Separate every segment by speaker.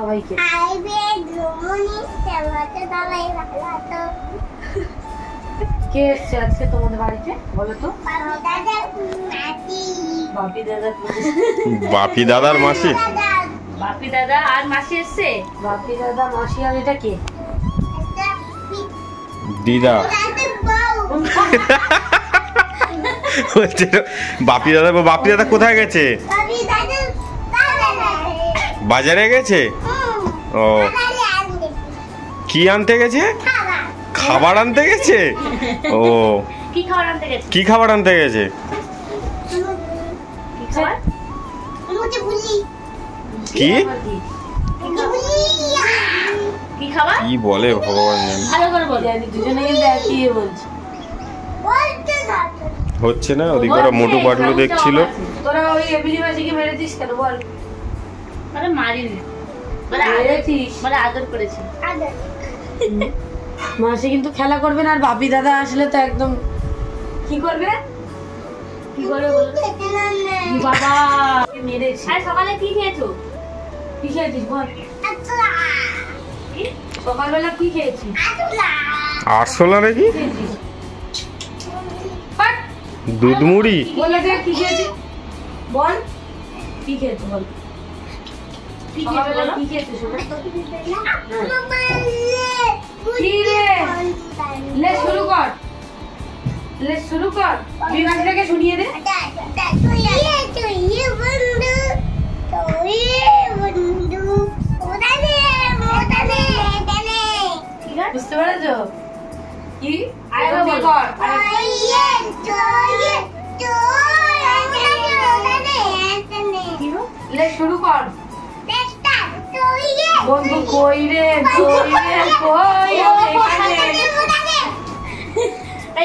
Speaker 1: সবাইকে। কে এসছে আজকে তোমাদের বাড়িতে বলো তো? বাপি দাদা।
Speaker 2: বাপি দাদার মাসি?
Speaker 1: বাপি দাদা আর মাসি এসছে। বাপি দাদা মাসি আর এটা কে?
Speaker 2: দিদা। বাপি দাদা। বাপি দাদা কোথায় গেছে? বাজারে গেছে। ও কি আনতে গেছে? খাবার আনতে গেছে। ও
Speaker 1: কি খাবার আনতে গেছে?
Speaker 2: কি খাবার আনতে গেছে? কি
Speaker 1: কি খাবার?
Speaker 2: কি বলে ভগবান জানে।
Speaker 1: ভালো করে বল। আমি দুজনে কিন্তু একই বলছি।
Speaker 2: হচ্ছে না? ওদিকে ওরা মোটু পাটলু দেখছিল।
Speaker 1: তোরা ওই এবিলি মাসিকে মেরেছিস কেন বল? মানে মারিনি, মানে মেরেছিস, মানে আদর করেছি। মাসি কিন্তু খেলা করবে না, আর বাপি দাদা আসলে তো একদম কি করবে? কি করবে বলো? বাবা মেরেছি। আর সকালে কি খেয়েছো? কি খেয়েছিস বল? সকালবেলা কি খেয়েছিস?
Speaker 2: আরশোলা নাকি? দুধ মুড়ি।
Speaker 1: বলে দে কি খেয়েছিস বল। কি খেয়েছিস বল? সকালবেলা কি খেয়েছিস? লে শুরু কর, লে শুরু কর। বিমানটাকে শুনিয়ে দে। বুঝতে পেরেছো? কি আরেকবার কর। লে শুরু কর। বন্ধু কই রে, কই রে, কই?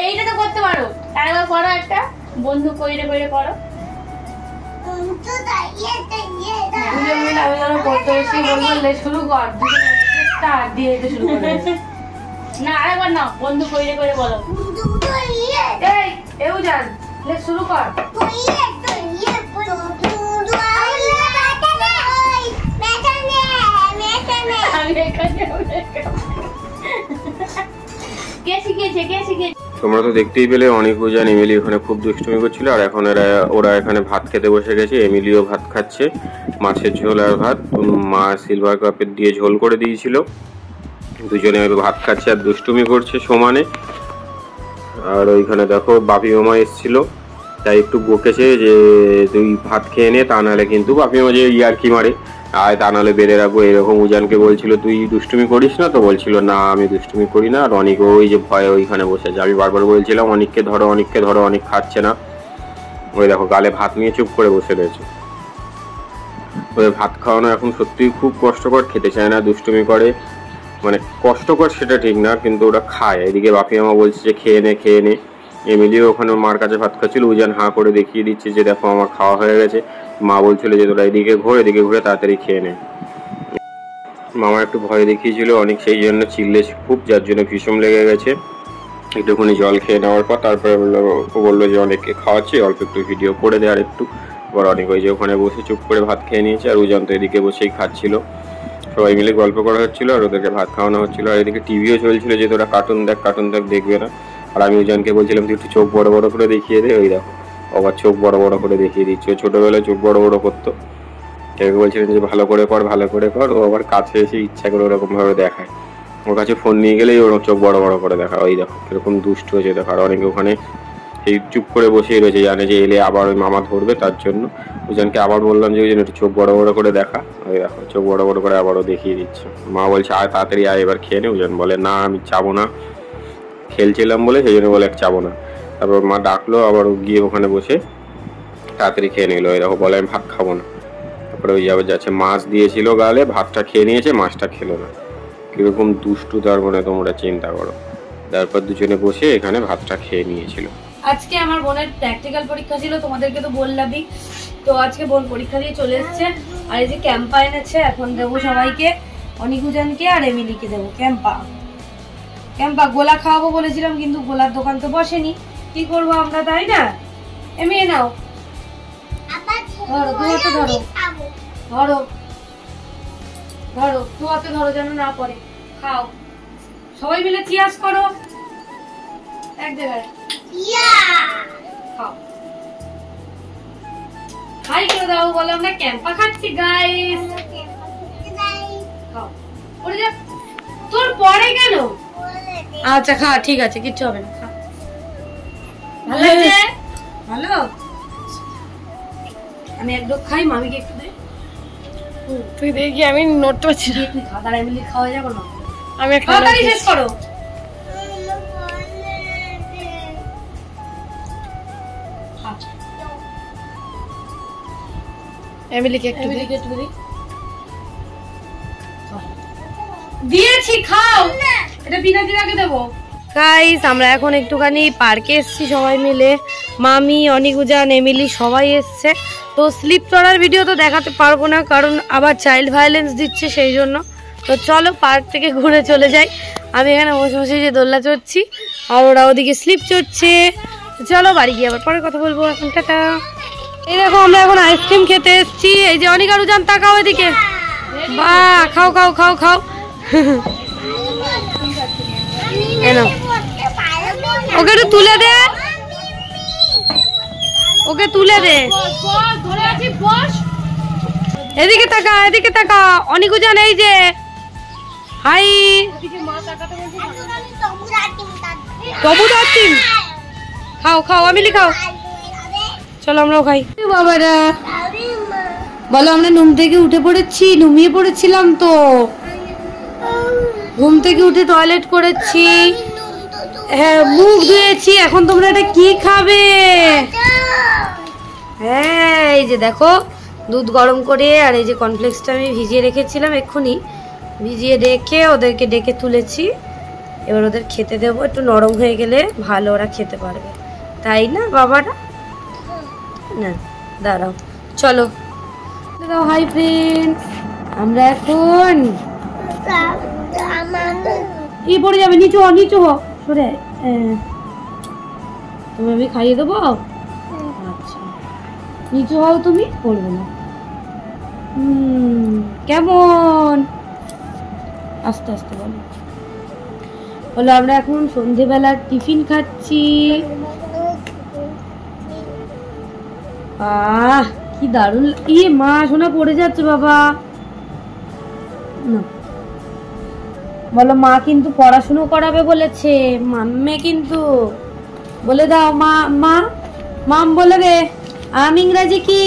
Speaker 1: এইটা তো করতে পারো। আরেকবার করো একটা। বন্ধু কই রে, কই রে করো। আমি ধরো করতে এসে বলবো লে শুরু কর। স্টার্ট দিয়ে এটা শুরু করে। না আরেকবার না, বন্ধু কই রে, কই রে বলো। এই এও জান, লে শুরু কর।
Speaker 2: তোমরা তো দেখতেই পেলে অনেক উজান এমিলি ওখানে খুব দুষ্টুমি করছিল, আর এখন ওরা এখানে ভাত খেতে বসে গেছে। এমিলিও ভাত খাচ্ছে, মাছের ঝোল আর ভাত। মা সিলভার কাপের দিয়ে ঝোল করে দিয়েছিল। দুজনে ভাত খাচ্ছে আর দুষ্টুমি করছে সমানে। আর ওইখানে দেখো বাপি মামা এসেছিল, তাই একটু বকেছে যে তুই ভাত খেয়ে নে, তা নাহলে কিন্তু বাপি মামা যে ইয়ার্কি মারে, আর তা নাহলে বেঁধে রাখবো এরকম। উজানকে বলছিল তুই দুষ্টুমি করিস না, তো বলছিল না আমি দুষ্টুমি করি না। আর অনেক ওই যে ভয়ে ওইখানে বসেছে। আমি বারবার বলছিলাম অনেককে ধরো, অনেককে ধরো, অনেক খাচ্ছে না। ওই দেখো গালে ভাত নিয়ে চুপ করে বসে রয়েছে। ওই ভাত খাওয়ানো এখন সত্যিই খুব কষ্টকর, খেতে চায় না, দুষ্টুমি করে। মানে কষ্টকর সেটা ঠিক না, কিন্তু ওরা খায়। এদিকে বাপি মামা বলছে যে খেয়ে নে, খেয়ে নে। এমিলিও ওখানে মার কাছে ভাত খাচ্ছিল। উজান হাঁ করে দেখিয়ে দিচ্ছে যে দেখো আমার খাওয়া হয়ে গেছে। মা বলছিল যে তোরা এদিকে ঘুরে তাড়াতাড়ি খেয়ে নে। মামা একটু ভয় দেখিয়েছিল অনেক, সেই জন্য চিল্লেছে খুব, যার জন্য ভীষণ লেগে গেছে। একটুখানি জল খেয়ে নেওয়ার পর তারপরে বললো যে অনেককে খাওয়াচ্ছে, অল্প একটু ভিডিও করে দেয় আর একটু। এবার অনেক ওই যে ওখানে বসে চুপ করে ভাত খেয়ে নিয়েছে, আর উজান তো এদিকে বসেই খাচ্ছিল। সবাই মিলে গল্প করা হচ্ছিল আর ওদেরকে ভাত খাওয়ানো হচ্ছিল। আর এদিকে টিভিও চলছিল যে তোরা কার্টুন দেখ, কার্টুন দেখ, দেখবে না। আর আমি উজানকে বলছিলাম তুই একটু চোখ বড় বড় করে দেখিয়ে দে। ওই দেখো আবার চোখ বড় বড় করে দেখিয়ে দিচ্ছে। ছোটবেলায় চোখ বড় বড় করতো, কেউ বলছিলেন যে ভালো করে কর, ভালো করে কর। ও আবার কাছে এসে ইচ্ছা করে ওরকম ভাবে দেখায়। ওর কাছে ফোন নিয়ে গেলেই ওর চোখ বড় বড় করে দেখা। ওই দেখো কিরকম দুষ্ট হয়েছে দেখো। আর অনেকে ওখানে এই চুপ করে বসেই রয়েছে, জানে যে এলে আবার ওই মামা ধরবে, তার জন্য। উজানকে আবার বললাম যে ওই জন্য একটু চোখ বড় বড় করে দেখা। ওই দেখো চোখ বড় বড় করে আবারও দেখিয়ে দিচ্ছে। মা বলছে আয় তাড়াতাড়ি আয় এবার খেয়ে নে। উজান বলে না আমি চাবো না, খেলছিলাম বলে সেই জন্য বলে চাবো না। তারপর মা ডাকলো, আবার গিয়ে ওখানে বসে তাড়াতাড়ি খেয়ে নিল। এই দেখো বলে আমি ভাত খাবো না। তারপরে ওই যাবে যাচ্ছে, মাছ দিয়েছিল গালে, ভাতটা খেয়ে নিয়েছে, মাছটা খেলো না। কিরকম দুষ্টু তার মানে তোমরা চিন্তা করো। তারপর দুজনে বসে এখানে ভাতটা খেয়ে নিয়েছিল।
Speaker 1: আজকে আমার বোনের প্র্যাকটিক্যাল পরীক্ষা ছিল, তোমাদেরকে তো বললামই। তো আজকে বোন পরীক্ষা দিয়ে চলে এসছে। আর এই যে ক্যাম্পা এনেছে, এখন দেবো সবাইকে, অনিকুজানকে আর এমিলিকে দেবো ক্যাম্পা। ক্যাম্পা গোলা খাওয়াবো বলেছিলাম, কিন্তু গোলার দোকান তো বসেনি, কি করবো আমরা, তাই না? এমনি নাও, ধরো তুমি একটা ধরো, ধরো ধরো তোমাকে ধরো যেন না পড়ে। খাও সবাই মিলে চিয়ার্স করো এক জায়গায়। খাও হাই করে দাও, বলো আমরা ক্যাম্পা খাচ্ছি গাইস। খাও ওরে যা, তোর পরে কেন? আচ্ছা খা, ঠিক আছে, কিচ্ছু হবে না, খা। ভালো লাগছে? ভালো। আমি এক ডোক খাই, মামিকে একটু দে।
Speaker 3: তুই দেখি, আমি নড়তে পারছি না।
Speaker 1: তুই খা, তারা মিলে খাওয়া যাবে না।
Speaker 3: আমি একটা
Speaker 1: তাড়াতাড়ি শেষ করো।
Speaker 3: এমিলিকে একটু দে।
Speaker 1: দিয়েছি, খাও। এটা বিনা দিনাকে দেবো। গাইস আমরা এখন একটুখানি পার্কে এসেছি সবাই মিলে, মামি, অনিকুজান, এমিলি সবাই এসছে। তো স্লিপ চড়ার ভিডিও তো দেখাতে পারবো না, কারণ আবার চাইল্ড ভায়োলেন্স দিচ্ছে, সেই জন্য। তো চলো পার্ক থেকে ঘুরে চলে যাই। আমি এখানে বসে বসে যে দোলনা চড়ছি, আর ওরা ওদিকে স্লিপ চড়ছে। চলো বাড়ি গিয়ে আবার পরে কথা বলবো। এখন টাটা। এই দেখো আমরা এখন আইসক্রিম খেতে এসেছি। এই যে অনিক আর উজান, তাকাও এদিকে। বাহ, খাও খাও খাও খাও। ওকে একটু তুলে দে, ওকে তুলে দে। এদিকে তাকা, এদিকে তাকা। অনিকুজান এই যে হাই। খাও খাও, আমিলি খাও। চলো আমরাও খাই। বাবারা বলো, আমরা ঘুম থেকে উঠে পড়েছি, ঘুমিয়ে পড়েছিলাম তো। ঘুম থেকে উঠে টয়লেট করেছি, হ্যাঁ মুখ ধুয়েছি। এখন তোমরা এটা কি খাবে? হ্যাঁ এই যে দেখো, দুধ গরম করে, আর এই যে কর্নফ্লেক্সটা আমি ভিজিয়ে রেখেছিলাম, এক্ষুনি ভিজিয়ে রেখে ওদেরকে ডেকে তুলেছি। এবার ওদের খেতে দেবো, একটু নরম হয়ে গেলে ভালো ওরা খেতে পারবে, তাই না বাবারা? না দাঁড়াও, চলো দাঁড়াও। হাই ফ্রেন্ডস, আমরা এখন ই পড়ে যাবে, নিচু হ, নিচু হ, সরে। তুমি আমি খাইয়ে দেবো। আচ্ছা নিচু হও, তুমি পড়বে না। কেমন? আস্তে আস্তে বলো। বলো আমরা এখন সন্ধেবেলার টিফিন খাচ্ছি। আহ কি দারুণ। ইয়ে মা, সোনা পড়ে যাচ্ছে বাবা। না বলো, মা কিন্তু পড়াশুনো করাবে বলেছে, মাম্মে কিন্তু বলে দাও। মা মা মাম বলে রে। আম ইংরাজি কি?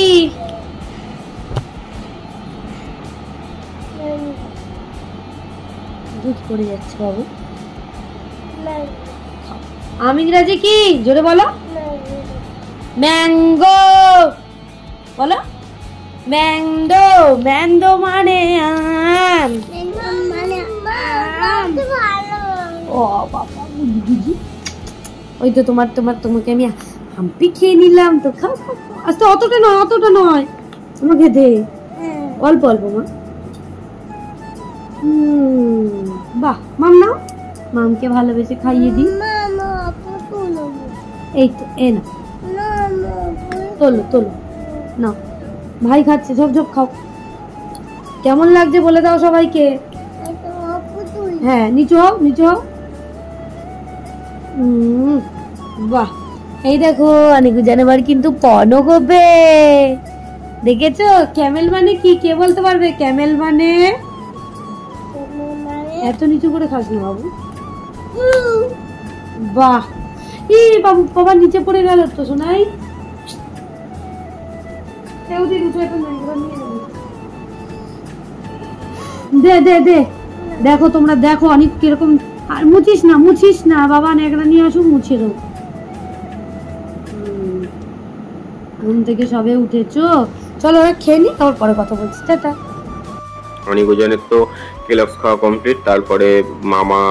Speaker 1: দুধ পড়ে যাচ্ছে বাবু। আম ইংরাজি কি? জোরে বলো। ম্যাঙ্গো বলো। ম্যাঙ্গো, ম্যাঙ্গো মানে আম। ও বাবা, ওই তো তোমাকে আমি হাম্পি খেয়ে নিলাম তো। খাও খাও, আস্তে, অতটা নয়, অতটা নয়, তোমাকে দে অল্প অল্প। মা বাহ, মাম নাও, মামকে ভালোবেসে খাইয়ে দিই। এই তো এ না, তোলো তোলো, না ভাই খাচ্ছে, ঝপ ঝপ খাও। কেমন লাগছে বলে দাও সবাইকে। হ্যাঁ নিচু হও, নিচু হও। বাহ, এই দেখো অনিকুজান এবার কিন্তু পনও করবে, দেখেছো? ক্যামেল মানে কি, কে বলতে পারবে? ক্যামেল মানে এত নিচু করে খাস না বাবু। বাহ, ই বাবু, বাবা নিচে পড়ে গেল তো শোনাই। দে দে দে, দেখো তোমরা দেখো অনেক কিরকম। আর মুছিস না, মুছিস না বাবা, নেকড়া নিয়ে আসুক, মুছে দেবো। ঘুম থেকে সবে উঠেছো, চলো ওরা খেয়ে নি, তারপর পরে কথা বলছি। টাটা।
Speaker 2: অনিকুজানের তো কেলক্স খাওয়া কমপ্লিট। তারপরে মামা,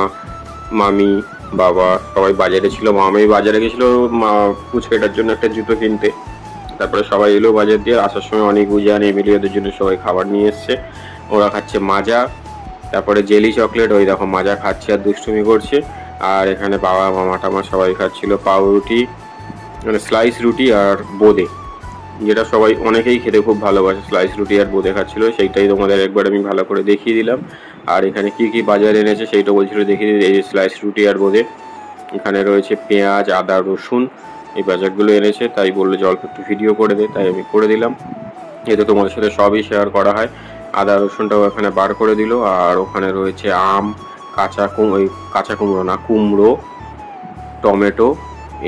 Speaker 2: মামি, বাবা সবাই বাজারে ছিল। মামি বাজারে গেছিল পুচকেটার জন্য একটা জুতো কিনতে। তারপরে সবাই এলো বাজার দিয়ে। আসার সময় অনিকুজান, এমিলি ওদের জন্য সবাই খাবার নিয়ে এসছে। ওরা খাচ্ছে মাজা, তারপরে জেলি চকলেট। ওই দেখো মাজা খাচ্ছে আর দুষ্টুমি করছে। আর এখানে বাবা, মামা টামা সবাই খাচ্ছিল পাউরুটি, মানে স্লাইস রুটি আর বোঁদে। যেটা সবাই অনেকেই খেতে খুব ভালোবাসে, স্লাইস রুটি আর বোঁদে খাচ্ছিল, সেইটাই তোমাদের একবার আমি ভালো করে দেখিয়ে দিলাম। আর এখানে কি কি বাজার এনেছে সেইটা বলছিল দেখিয়ে দিই। এই যে স্লাইস রুটি আর বোঁদে, এখানে রয়েছে পেঁয়াজ, আদা, রসুন, এই বাজারগুলো এনেছে। তাই বললো যে অল্প একটু ভিডিও করে দে, তাই আমি করে দিলাম। এতে তোমাদের সাথে সবই শেয়ার করা হয়। আদা রসুনটাও এখানে বার করে দিল। আর ওখানে রয়েছে আম, কাঁচা কুমড়ো না, কুমড়ো, টমেটো,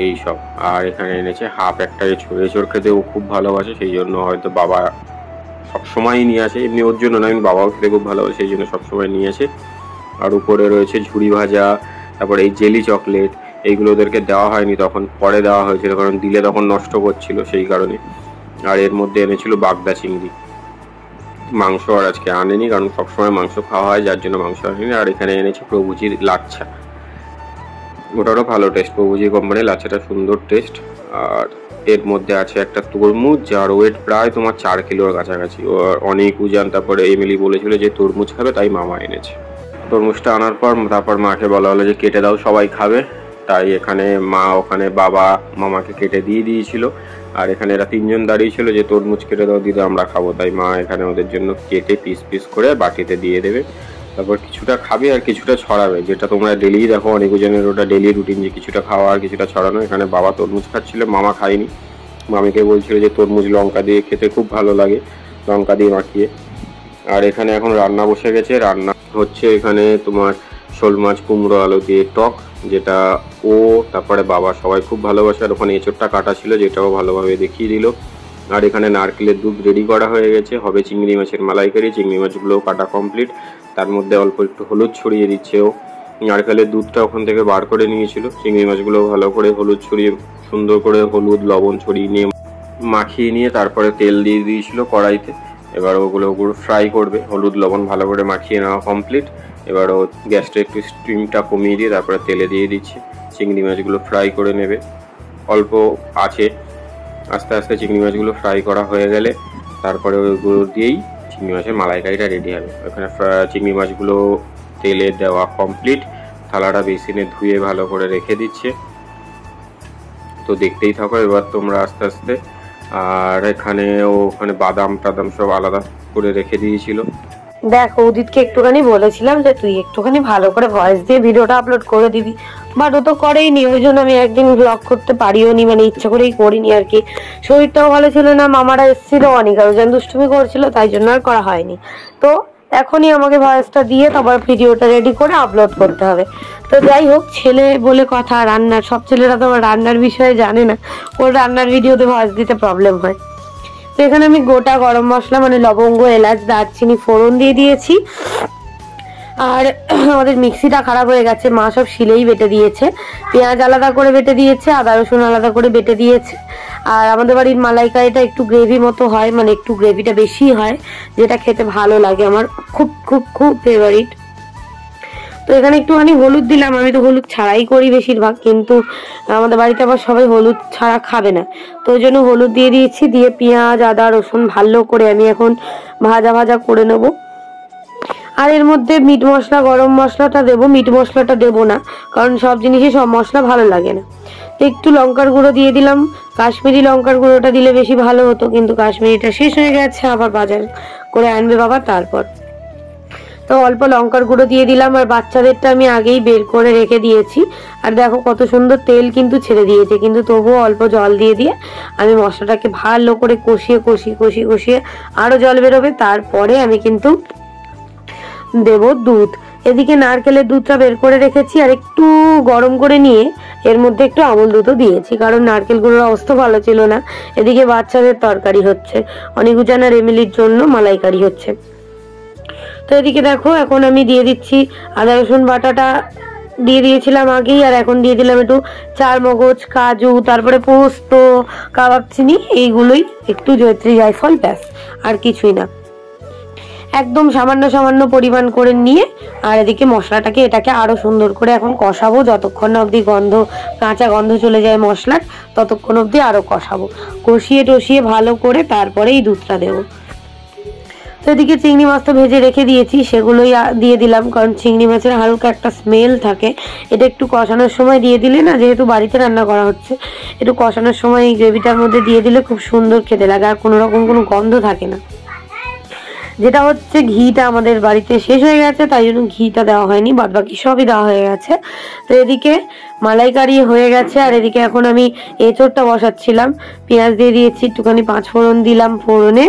Speaker 2: এই সব। আর এখানে এনেছে হাফ একটা এঁচড় খেতেও খুব ভালোবাসে, সেই জন্য হয়তো বাবা সবসময়ই নিয়ে আসে। এমনি ওর জন্য না, আমি বাবাও খেতে খুব ভালোবাসে, সেই জন্য সবসময় নিয়ে আসে। আর উপরে রয়েছে ঝুড়ি ভাজা, তারপরে এই জেলি চকলেট, এইগুলো ওদেরকে দেওয়া হয়নি, তখন পরে দেওয়া হয়েছিল, কারণ দিলে তখন নষ্ট করছিল সেই কারণে। আর এর মধ্যে এনেছিল বাগদা চিংড়ি। মাংস আর আজকে আনেনি, কারণ সবসময় মাংস খাওয়া হয়, যার জন্য মাংস আনেনি। আর এখানে এনেছে প্রভুজির লাচ্ছা, ওটারও ভালো টেস্ট, প্রভুজি কোম্পানির লাচ্ছাটা সুন্দর টেস্ট। আর এর মধ্যে আছে একটা তরমুজ, যার ওয়েট প্রায় তোমার 4 কিলোর কাছাকাছি। অনেক উজান, তারপরে এমিলি বলেছিল যে তরমুজ খাবে, তাই মামা এনেছে। তরমুজটা আনার পর তারপর মাকে বলা হলো যে কেটে দাও, সবাই খাবে। তাই এখানে মা, ওখানে বাবা মামাকে কেটে দিয়ে দিয়েছিল। আর এখানে এরা 3 জন দাঁড়িয়ে ছিল যে তরমুজ কেটে দাও দিদা, আমরা খাবো। তাই মা এখানে ওদের জন্য কেটে পিস পিস করে বাটিতে দিয়ে দেবে। তারপর কিছুটা খাবে আর কিছুটা ছড়াবে, যেটা তোমরা ডেলি দেখো অনেক জনের, ওটা ডেলি রুটিন যে কিছুটা খাওয়া আর কিছুটা ছড়ানো। এখানে বাবা তরমুজ খাচ্ছিল, মামা খায়নি। মামিকে বলছিল যে তরমুজ লঙ্কা দিয়ে খেতে খুব ভালো লাগে, লঙ্কা দিয়ে মাখিয়ে। আর এখানে এখন রান্না বসে গেছে, রান্না হচ্ছে এখানে তোমার শোল মাছ কুমড়ো আলু দিয়ে টক, যেটা ও তারপরে বাবা সবাই খুব ভালোবাসে। আর ওখানে এঁচড়টা কাটা ছিল, যেটাও ভালোভাবে দেখিয়ে দিল। আর এখানে নারকেলের দুধ রেডি করা হয়ে গেছে, হবে চিংড়ি মাছের মালাইকারি। চিংড়ি মাছগুলোও কাটা কমপ্লিট, তার মধ্যে অল্প একটু হলুদ ছড়িয়ে দিচ্ছে ও। নারকেলের দুধটা ওখান থেকে বার করে নিয়েছিল, চিংড়ি মাছগুলো ভালো করে হলুদ ছড়িয়ে, সুন্দর করে হলুদ লবণ ছড়িয়ে নিয়ে মাখিয়ে নিয়ে তারপরে তেল দিয়ে দিয়েছিল কড়াইতে। এবার ওগুলো ফ্রাই করবে, হলুদ লবণ ভালো করে মাখিয়ে নেওয়া কমপ্লিট। এবার ও গ্যাসটা একটু স্টিমটা কমিয়ে দিয়ে তারপরে তেলে দিয়ে দিচ্ছে, চিংড়ি মাছগুলো ফ্রাই করে নেবে অল্প আছে। আস্তে আস্তে চিংড়ি মাছগুলো ফ্রাই করা হয়ে গেলে তারপরে ওইগুলো দিয়েই চিংড়ি মাছের মালাইকারিটা রেডি হবে। ওখানে চিংড়ি মাছগুলো তেলে দেওয়া কমপ্লিট, থালাটা বেসিনে ধুয়ে ভালো করে রেখে দিচ্ছে। তো দেখতেই থাকো এবার তোমরা আস্তে আস্তে। আর এখানে ওখানে বাদাম টাদাম সব আলাদা করে রেখে দিয়েছিল।
Speaker 1: দেখো উদিতকে একটুখানি বলেছিলাম যে তুই একটুখানি ভালো করে ভয়েস দিয়ে ভিডিওটা আপলোড করে দিবি, বাট ও তো করেইনি। ওই জন্য আমি একদিন ব্লগ করতে পারিও নি, মানে ইচ্ছা করেই করিনি আর কি। শরীরটাও ভালো ছিল না, মামারা এসেছিল, অনেক আরো যেন দুষ্টুমি করছিল, তাই জন্য আর করা হয়নি। তো এখনই আমাকে ভয়েসটা দিয়ে তারপর ভিডিওটা রেডি করে আপলোড করতে হবে। তো যাই হোক, ছেলে বলে কথা, রান্নার সব ছেলেরা তো আবার রান্নার বিষয়ে জানে না, ওর রান্নার ভিডিওতে ভয়েস দিতে প্রবলেম হয়। তো এখানে আমি গোটা গরম মশলা মানে লবঙ্গ, এলাচ, দারচিনি ফোড়ন দিয়ে দিয়েছি। আর আমাদের মিক্সিটা খারাপ হয়ে গেছে, মা সব শিলেই বেটে দিয়েছে। পেঁয়াজ আলাদা করে বেটে দিয়েছে, আদা রসুন আলাদা করে বেটে দিয়েছে। আর আমাদের বাড়ির মালাইকারিটা একটু গ্রেভি মতো হয়, মানে একটু গ্রেভিটা বেশি হয়, যেটা খেতে ভালো লাগে, আমার খুব খুব খুব ফেভারিট। তো এখানে একটুখানি হলুদ দিলাম, আমি তো হলুদ ছাড়াই করি বেশিরভাগ, কিন্তু আমাদের বাড়িতে আবার সবাই হলুদ ছাড়া খাবে না, তো ওই জন্য হলুদ দিয়ে দিয়েছি। দিয়ে পেঁয়াজ আদা রসুন ভালো করে আমি এখন ভাজা ভাজা করে নেব। আর এর মধ্যে মিট মশলা গরম মশলাটা দেবো, মিট মশলাটা দেবো না, কারণ সব জিনিসে সব মশলা ভালো লাগে না। তো একটু লঙ্কার গুঁড়ো দিয়ে দিলাম, কাশ্মীরি লঙ্কার গুঁড়োটা দিলে বেশি ভালো হতো, কিন্তু কাশ্মীরিটা শেষ হয়ে গেছে, আবার বাজার করে আনবে বাবা তারপর। তো অল্প লঙ্কার গুঁড়ো দিয়ে দিলাম। আর বাচ্চাদেরটা আমি আগেই বের করে রেখে দিয়েছি। আর দেখো কত সুন্দর তেল কিন্তু ছেড়ে দিয়েছে, কিন্তু তবুও অল্প জল দিয়ে দিয়ে আমি মশলাটাকে ভালো করে কষিয়ে কষিয়ে কষিয়ে কষিয়ে আরও জল বেরোবে, তারপরে আমি কিন্তু দেব দুধ। এদিকে নারকেলের দুধটা বের করে রেখেছি, আর একটু গরম করে নিয়ে এর মধ্যে একটু আমুল দুধও দিয়েছি, কারণ নারকেলগুলোর অবস্থা ভালো ছিল না। এদিকে বাচ্চাদের তরকারি হচ্ছে, অনিকুজান আর এমিলির জন্য মালাইকারি হচ্ছে। তো এদিকে দেখো এখন আমি দিয়ে দিচ্ছি আদা রসুন বাটাটা দিয়ে দিয়েছিলাম আগেই, আর এখন দিয়ে দিলাম একটু চার মগজ, কাজু, তারপরে পোস্ত, কাবাব চিনি, এইগুলোই, একটু জয়ত্রী জায়ফল, ব্যাস আর কিছুই না, একদম সামান্য সামান্য পরিমাণ করে নিয়ে। আর এদিকে মশলাটাকে এটাকে আরো সুন্দর করে এখন কষাবো, যতক্ষণ না অবধি কাঁচা গন্ধ চলে যায় মশলার, ততক্ষণ অবধি আরো কষাবো, কষিয়ে টষিয়ে ভালো করে তারপরে এই দুধটা দেবো। তো এদিকে চিংড়ি মাছ তো ভেজে রেখে দিয়েছি, সেগুলোই দিয়ে দিলাম, কারণ চিংড়ি মাছের হালকা একটা স্মেল থাকে। এটা একটু কষানোর সময় দিয়ে দিলে না, যেহেতু বাড়িতে রান্না করা হচ্ছে, একটু কষানোর সময় এই গ্রেভিটার মধ্যে দিয়ে দিলে খুব সুন্দর খেতে লাগে, আর কোনো রকম কোনো গন্ধ থাকে না। যেটা হচ্ছে ঘিটা আমাদের বাড়িতে শেষ হয়ে গেছে, তাই জন্য ঘিটা দেওয়া হয়নি, বাদ বাকি সবই দেওয়া হয়ে গেছে। তো এদিকে মালাইকারি হয়ে গেছে, আর এদিকে এখন আমি এঁচোড়টা বসাচ্ছিলাম। পেঁয়াজ দিয়ে দিয়েছি, একটুখানি 5 ফোড়ন দিলাম, ফোড়নে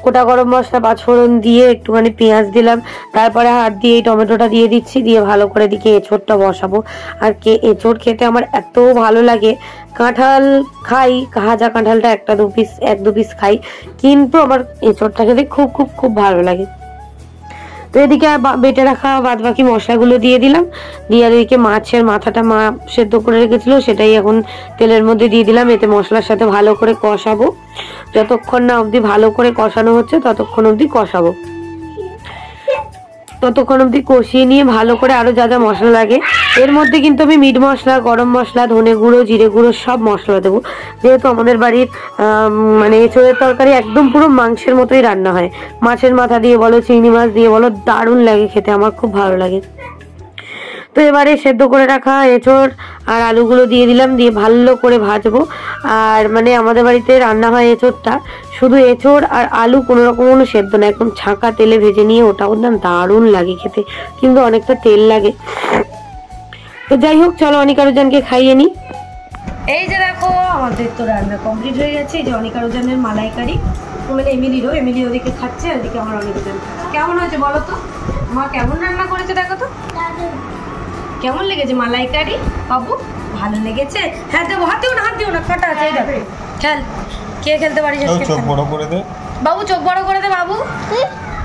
Speaker 1: গোটা গরম মশলা 5 ফোড়ন দিয়ে একটুখানি পেঁয়াজ দিলাম, তারপরে হাত দিয়ে এই টমেটোটা দিয়ে দিচ্ছি, দিয়ে ভালো করে দিকে এঁচোড়টা বসাবো। আর এঁচোড় খেতে আমার এত ভালো লাগে। কাঁঠাল খাই, ভাজা কাঁঠালটা 1-2 পিস খাই, কিন্তু আমার এঁচোড়টা খেতে খুব খুব খুব ভালো লাগে। তো এদিকে বেটে রাখা বাদ বাকি মশলাগুলো দিয়ে দিলাম, দিয়ে আর এদিকে মাছের মাথাটা মা সেদ্ধ করে রেখেছিল, সেটাই এখন তেলের মধ্যে দিয়ে দিলাম। এতে মশলার সাথে ভালো করে কষাবো, যতক্ষণ না অবধি ভালো করে কষানো হচ্ছে ততক্ষণ অবধি কষাবো। ততক্ষণ অবধি কষিয়ে নিয়ে ভালো করে আরো যা যা মশলা লাগে, এর মধ্যে কিন্তু আমি মিট মশলা, গরম মশলা, ধনে গুঁড়ো, জিরে গুঁড়ো সব মশলা দেবো। যেহেতু আমাদের বাড়ির মানে এঁচোড়ের তরকারি একদম পুরো মাংসের মতোই রান্না হয়, মাছের মাথা দিয়ে বলো, চিংড়ি মাছ দিয়ে বলো, দারুণ লাগে খেতে, আমার খুব ভালো লাগে। তো এবারে সেদ্ধ করে রাখা এঁচোড় আর আলুগুলো দিয়ে দিলাম, দিয়ে ভালো করে ভাজবো। আর মানে আমাদের বাড়িতে রান্না হয় এঁচোড়টা শুধু এঁচোড় আর আলু, কোনো রকম কোনো সেদ্ধ না, একদম ছাঁকা তেলে ভেজে নিয়ে, ওটাও না দারুণ লাগে খেতে, কিন্তু অনেকটা তেল লাগে। তো যাই হোক, চলো অনিকা রোজানকে খাইয়ে নি। এই যে দেখো আমাদের তো রান্না কমপ্লিট হয়ে গেছে। এই যে অনিকা রোজানের মালাইকারি, মানে এমিলি ওদিকে খাচ্ছে, ওদিকে আমার অনিকা রোজান। কেমন হয়েছে বলো তো, মা কেমন রান্না করেছে দেখো তো, কেমন লেগেছে মালাইকারি বাবু? ভালো লেগেছে? হ্যাঁ দেবো, হাত দিও না, কাটা আছে, এই দেখো খেল, কে খেলতে পারিস?
Speaker 2: চোখ বড় করে দে
Speaker 1: বাবু, চোখ বড় করে দে বাবু,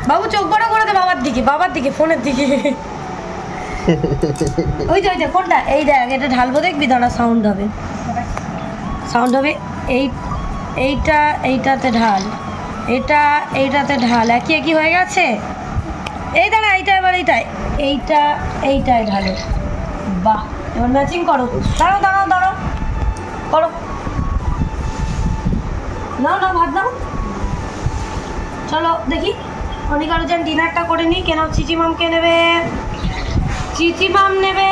Speaker 1: বাবু চোখ বড় করে দে বাবার দিকে, ফোনের দিকে। ওই যে কোনটা, এই দেখ, এটা ঢালবো, দেখবি দাঁড়া, সাউন্ড হবে, এইটাতে ঢাল, এইটাতে ঢাল, একই হয়ে গেছে। এই দাঁড়া, এইটাই ঢালো, বাহ, এবার ম্যাচিং করো, দাঁড়াও করো, নাও ভাত নাও। চলো দেখি অনিকা রোজান ডিনারটা করে নি। কেন চিচিমামকে নেবে? চিচিমাম নেবে,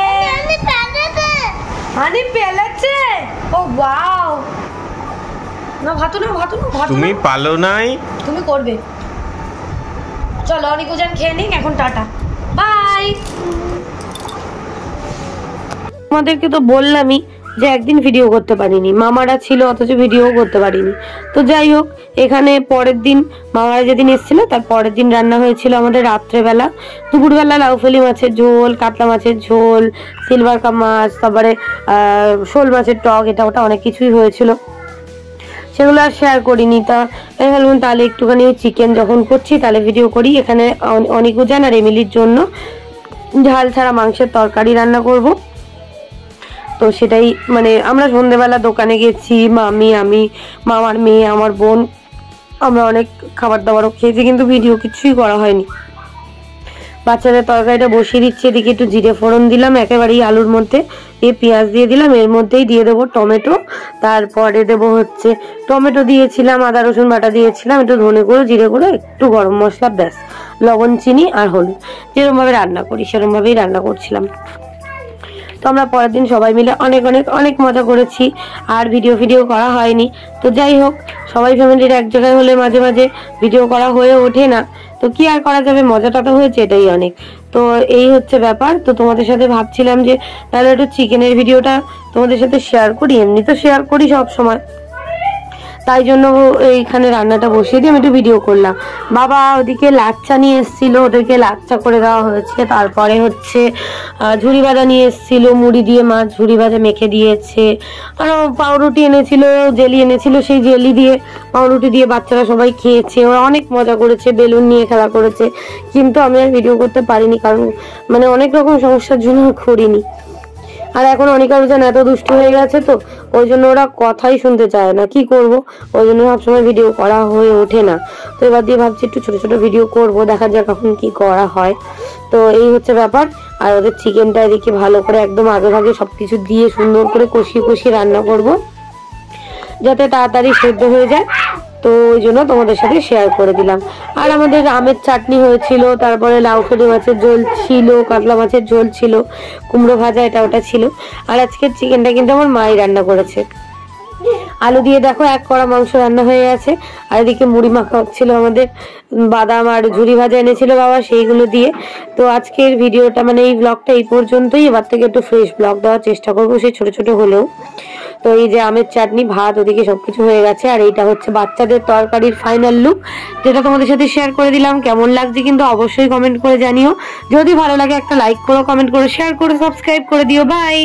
Speaker 1: হানি পেলেছে। ও ওয়াও, না ভাতু না,
Speaker 2: তুমি পালো নাই,
Speaker 1: তুমি করবে। চলো অনিকা রোজান খেয়ে নিক, এখন টাটা, বাই। আমাদেরকে তো বললামই যে একদিন ভিডিও করতে পারিনি, মামারা ছিল অথচ ভিডিও করতে পারিনি। তো যাই হোক, এখানে পরের দিন মামারা যেদিন এসেছিল তার পরের দিন রান্না হয়েছিল আমাদের রাত্রেবেলা। দুপুরবেলা লাউফেলি মাছের ঝোল, কাতলা মাছের ঝোল, সিলভার কাপ মাছ, তারপরে শোল মাছের টক, এটা ওটা অনেক কিছুই হয়েছিল, সেগুলো আর শেয়ার করিনি। তা আমি ভাবলাম তাহলে একটুখানি চিকেন যখন করছি তাহলে ভিডিও করি। এখানে অনিকা রোজান আর এমিলির জন্য ঝাল ছাড়া মাংসের তরকারি রান্না করব। তো সেটাই, মানে আমরা সন্ধ্যেবেলা দোকানে গেছি, আমি, মামার মেয়ে, আমার বোন, আমরা অনেক খাবার দাবারও খেয়েছি, কিন্তু ভিডিও কিছুই করা হয়নি। বাচ্চাদের তরকারিটা বসিয়ে দিচ্ছি, এদিকে একটু জিরে ফোড়ন দিলাম একেবারেই আলুর মধ্যে, পেঁয়াজ দিয়ে দিলাম, এর মধ্যেই দিয়ে দেবো টমেটো, তারপরে দেবো হচ্ছে টমেটো দিয়েছিলাম, আদা রসুন বাটা দিয়েছিলাম, একটু ধনে গুঁড়ো, জিরে গুঁড়ো, একটু গরম মশলা, ব্যাস, লবণ, চিনি আর হলুদ, যেরকমভাবে রান্না করি সেরকমভাবেই রান্না করছিলাম। তো আমরা পরের দিন সবাই মিলে অনেক মজা করেছি, আর ভিডিও করা হয়নি। তো যাই হোক, সবাই ফ্যামিলির এক জায়গায় হলে মাঝে মাঝে ভিডিও করা হয়ে ওঠে না, তো কি আর করা যাবে, মজাটা তো হয়েছে, এটাই অনেক। তো এই হচ্ছে ব্যাপার। তো তোমাদের সাথে ভাবছিলাম যে তাহলে একটু চিকেনের ভিডিওটা তোমাদের সাথে শেয়ার করি, এমনি তো শেয়ার করি সব সময়, তাই জন্য এইখানে রান্নাটা বসিয়ে দিয়ে আমি একটু ভিডিও করলাম। বাবা ওদিকে লাচ্চা নিয়ে এসেছিল, ওদেরকে লাচ্চা করে দেওয়া হয়েছে। তারপরে হচ্ছে ঝুড়ি ভাজা নিয়ে এসেছিল, মুড়ি দিয়ে মাছ ঝুড়ি ভাজা মেখে দিয়েছে, আর পাউরুটি এনেছিল, জেলি এনেছিল, সেই জেলি দিয়ে পাউরুটি দিয়ে বাচ্চারা সবাই খেয়েছে, ওরা অনেক মজা করেছে, বেলুন নিয়ে খেলা করেছে। কিন্তু আমি আর ভিডিও করতে পারিনি, কারণ মানে অনেক রকম সমস্যার জন্য করিনি। আর এখন অনিকা রোজান এত দুষ্টু হয়ে গেছে, তো ওই জন্য ওরা কথাই শুনতে চায় না, কি করব, ওই জন্য সবসময় ভিডিও করা হয়ে ওঠে না। তো এবার দিয়ে ভাবছি একটু ছোট ছোট ভিডিও করব, দেখা যাক কখন কি করা হয়। তো এই হচ্ছে ব্যাপার। আর ওদের চিকেনটা এদিকে ভালো করে একদম আগে ভাগে সবকিছু দিয়ে সুন্দর করে কষিয়ে রান্না করব, যাতে তাড়াতাড়ি সেদ্ধ হয়ে যায়। তো ওই জন্য তোমাদের সাথে শেয়ার করে দিলাম। আর আমাদের আমের চাটনি হয়েছিল, তারপরে লাউ ফেটে মাছের ঝোল ছিল, কাতলা মাছের ঝোল ছিল, কুমড়ো ভাজা এটা ওটা ছিল। আর আজকের চিকেনটা কিন্তু আমার মাই রান্না করেছে। আলু দিয়ে দেখো 1 কড়া মাংস রান্না হয়ে গেছে। আর এদিকে মুড়ি মাখা হচ্ছিল, আমাদের বাদাম আর ঝুরি ভাজা এনেছিল বাবা, সেইগুলো দিয়ে। তো আজকের ভিডিওটা মানে এই ব্লগটা এই পর্যন্তই। এবার থেকে একটু ফ্রেশ ব্লগ দেওয়ার চেষ্টা করবো, সেই ছোট ছোট হলেও। তো এই যে আমের চাটনি, ভাত, ওদিকে সবকিছু হয়ে গেছে। আর এইটা হচ্ছে বাচ্চাদের তরকারির ফাইনাল লুক, যেটা তোমাদের সাথে শেয়ার করে দিলাম। কেমন লাগছে কিন্তু অবশ্যই কমেন্ট করে জানিও। যদি ভালো লাগে একটা লাইক করো, কমেন্ট করো, শেয়ার করো, সাবস্ক্রাইব করে দিও। বাই।